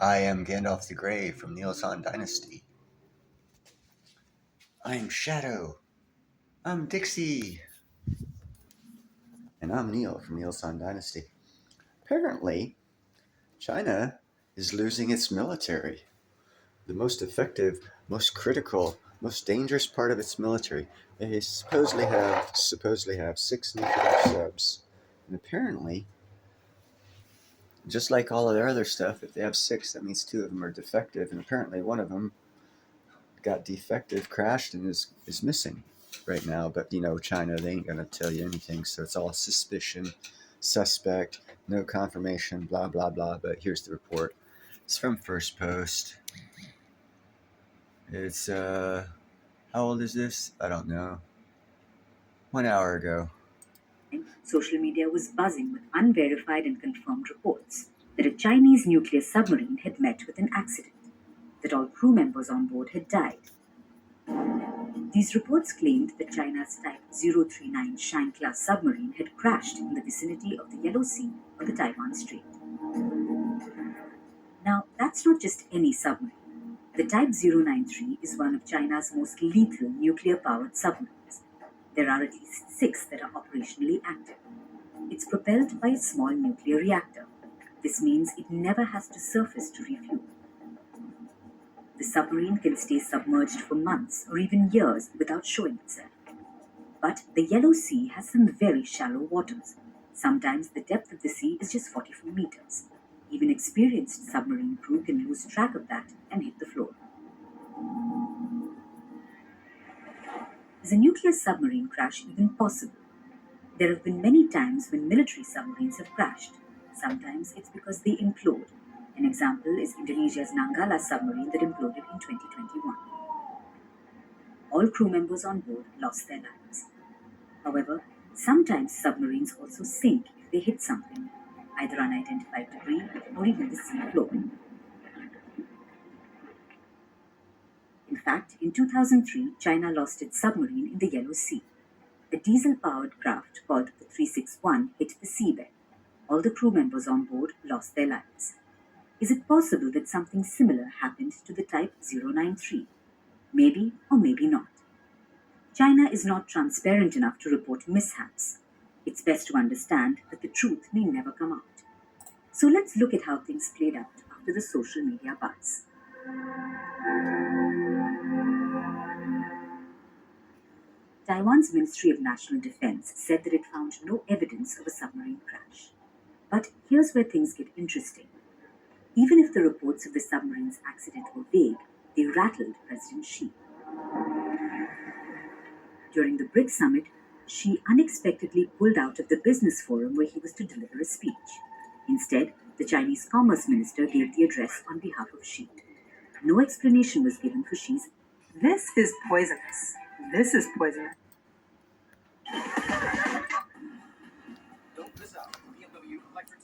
I am Gandalf the Grey from the Ilsan Dynasty. I am Shadow. I'm Dixie. And I'm Neil from the Ilsan Dynasty. Apparently, China is losing its military. The most effective, most critical, most dangerous part of its military. They supposedly have 6 nuclear subs. And apparently, just like all of their other stuff, if they have 6, that means 2 of them are defective. And apparently one of them got defective, crashed, and is missing right now. But China, they ain't gonna tell you anything, so it's all suspicion, suspect, no confirmation, blah blah blah. But here's the report. It's from First Post. It's how old is this? I don't know. 1 hour ago. Social media was buzzing with unverified and confirmed reports that a Chinese nuclear submarine had met with an accident, that all crew members on board had died. These reports claimed that China's Type 039 Shine-class submarine had crashed in the vicinity of the Yellow Sea or the Taiwan Strait. Now, that's not just any submarine. The Type 093 is one of China's most lethal nuclear-powered submarines. There are at least 6 that are operationally active. It's propelled by a small nuclear reactor. This means it never has to surface to refuel. The submarine can stay submerged for months or even years without showing itself. But the Yellow Sea has some very shallow waters. Sometimes the depth of the sea is just 44 meters. Even experienced submarine crew can lose track of that and hit the floor. Is a nuclear submarine crash even possible? There have been many times when military submarines have crashed. Sometimes it's because they implode. An example is Indonesia's Nanggala submarine that imploded in 2021. All crew members on board lost their lives. However, sometimes submarines also sink if they hit something, either unidentified debris or even the sea floor. In fact, in 2003, China lost its submarine in the Yellow Sea. A diesel-powered craft called the 361 hit the seabed. All the crew members on board lost their lives. Is it possible that something similar happened to the Type 093? Maybe or maybe not. China is not transparent enough to report mishaps. It's best to understand that the truth may never come out. So let's look at how things played out after the social media buzz. Taiwan's Ministry of National Defense said that it found no evidence of a submarine crash. But here's where things get interesting. Even if the reports of the submarine's accident were vague, they rattled President Xi. During the BRICS summit, Xi unexpectedly pulled out of the business forum where he was to deliver a speech. Instead, the Chinese Commerce Minister gave the address on behalf of Xi. No explanation was given for Xi's. This is poisonous. This is poison.